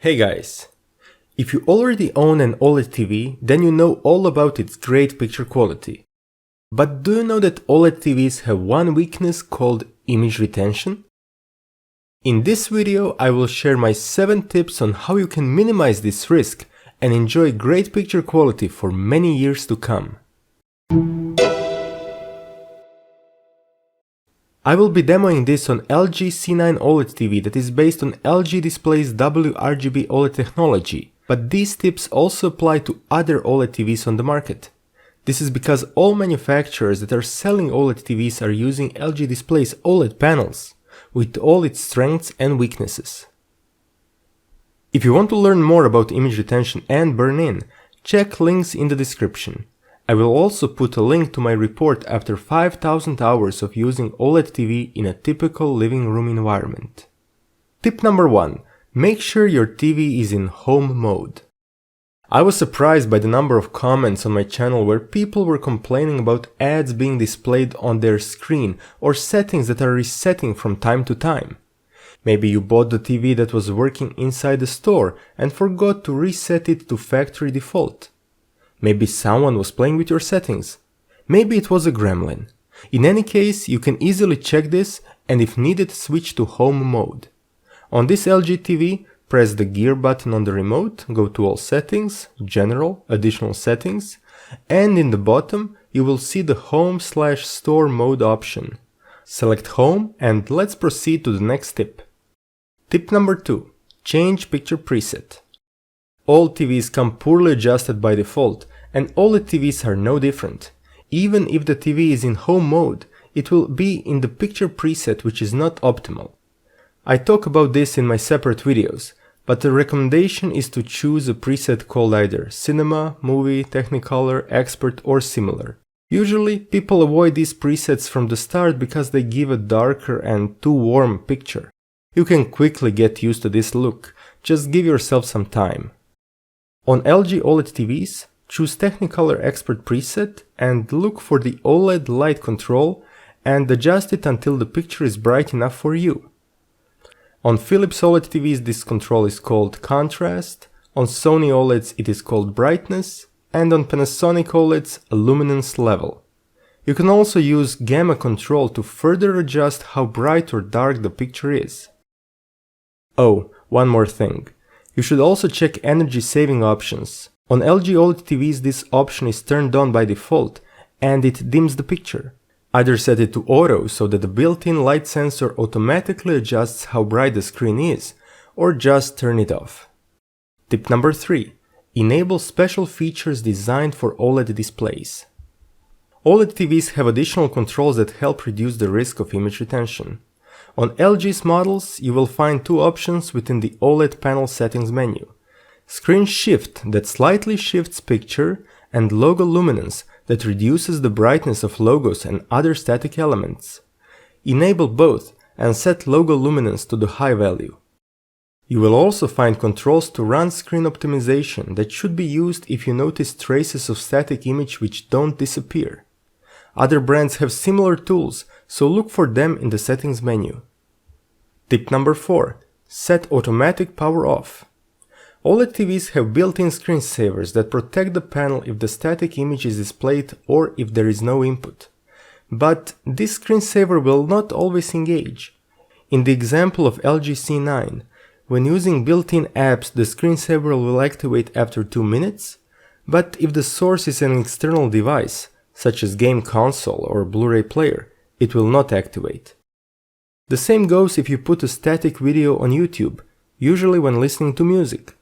Hey guys! If you already own an OLED TV, then you know all about its great picture quality. But do you know that OLED TVs have one weakness called image retention? In this video, I will share my 7 tips on how you can minimize this risk and enjoy great picture quality for many years to come. I will be demoing this on LG C9 OLED TV that is based on LG Display's WRGB OLED technology, but these tips also apply to other OLED TVs on the market. This is because all manufacturers that are selling OLED TVs are using LG Display's OLED panels, with all its strengths and weaknesses. If you want to learn more about image retention and burn-in, check links in the description. I will also put a link to my report after 5,000 hours of using OLED TV in a typical living room environment. Tip number 1. Make sure your TV is in home mode. I was surprised by the number of comments on my channel where people were complaining about ads being displayed on their screen or settings that are resetting from time to time. Maybe you bought the TV that was working inside the store and forgot to reset it to factory default. Maybe someone was playing with your settings. Maybe it was a gremlin. In any case, you can easily check this and if needed switch to home mode. On this LG TV, press the gear button on the remote, go to all settings, general, additional settings, and in the bottom you will see the home/store mode option. Select home and let's proceed to the next tip. Tip number 2. Change picture preset. All TVs come poorly adjusted by default, and OLED TVs are no different. Even if the TV is in home mode, it will be in the picture preset which is not optimal. I talk about this in my separate videos, but the recommendation is to choose a preset called either Cinema, Movie, Technicolor, Expert or similar. Usually, people avoid these presets from the start because they give a darker and too warm picture. You can quickly get used to this look, just give yourself some time. On LG OLED TVs, choose Technicolor Expert preset and look for the OLED light control and adjust it until the picture is bright enough for you. On Philips OLED TVs this control is called Contrast, on Sony OLEDs it is called Brightness, and on Panasonic OLEDs a Luminance level. You can also use Gamma control to further adjust how bright or dark the picture is. Oh, one more thing. You should also check energy saving options. On LG OLED TVs this option is turned on by default and it dims the picture. Either set it to auto so that the built-in light sensor automatically adjusts how bright the screen is, or just turn it off. Tip number 3. Enable special features designed for OLED displays. OLED TVs have additional controls that help reduce the risk of image retention. On LG's models, you will find 2 options within the OLED panel settings menu. Screen Shift that slightly shifts picture and Logo Luminance that reduces the brightness of logos and other static elements. Enable both and set Logo Luminance to the high value. You will also find controls to run screen optimization that should be used if you notice traces of static image which don't disappear. Other brands have similar tools, so look for them in the settings menu. Tip number 4. Set automatic power off. OLED TVs have built-in screensavers that protect the panel if the static image is displayed or if there is no input. But this screensaver will not always engage. In the example of LG C9, when using built-in apps the screensaver will activate after 2 minutes, but if the source is an external device, such as game console or Blu-ray player, it will not activate. The same goes if you put a static video on YouTube, usually when listening to music.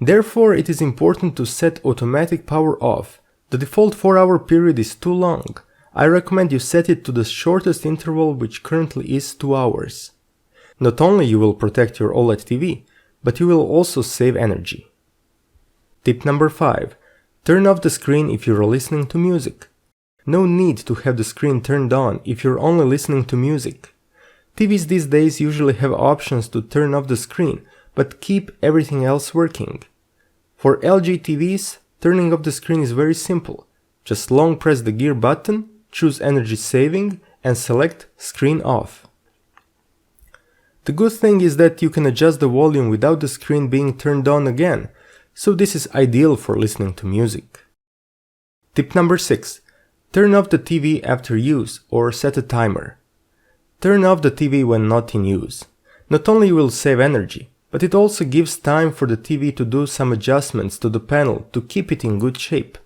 Therefore, it is important to set automatic power off. The default 4-hour period is too long. I recommend you set it to the shortest interval, which currently is 2 hours. Not only you will protect your OLED TV, but you will also save energy. Tip number 5. Turn off the screen if you are listening to music. No need to have the screen turned on if you're only listening to music. TVs these days usually have options to turn off the screen, but keep everything else working. For LG TVs, turning off the screen is very simple. Just long press the gear button, choose energy saving and select screen off. The good thing is that you can adjust the volume without the screen being turned on again, so this is ideal for listening to music. Tip number 6. Turn off the TV after use or set a timer. Turn off the TV when not in use. Not only will save energy, but it also gives time for the TV to do some adjustments to the panel to keep it in good shape.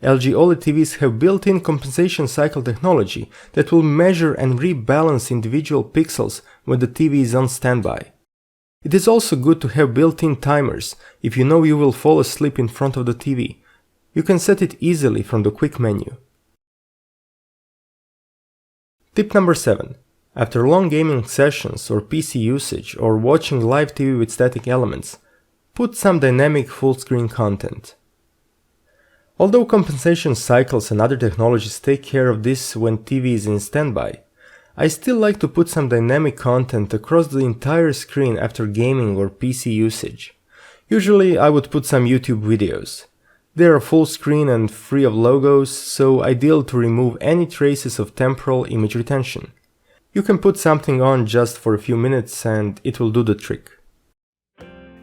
LG OLED TVs have built-in compensation cycle technology that will measure and rebalance individual pixels when the TV is on standby. It is also good to have built-in timers if you know you will fall asleep in front of the TV. You can set it easily from the quick menu. Tip number 7. After long gaming sessions or PC usage or watching live TV with static elements, put some dynamic full-screen content. Although compensation cycles and other technologies take care of this when TV is in standby, I still like to put some dynamic content across the entire screen after gaming or PC usage. Usually I would put some YouTube videos. They are full screen and free of logos, so ideal to remove any traces of temporal image retention. You can put something on just for a few minutes and it will do the trick.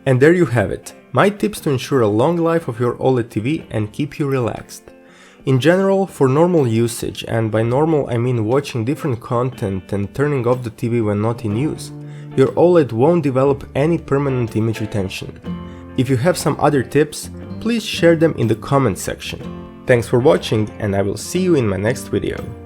And there you have it, my tips to ensure a long life of your OLED TV and keep you relaxed. In general, for normal usage, and by normal I mean watching different content and turning off the TV when not in use, your OLED won't develop any permanent image retention. If you have some other tips, please share them in the comment section. Thanks for watching and I will see you in my next video.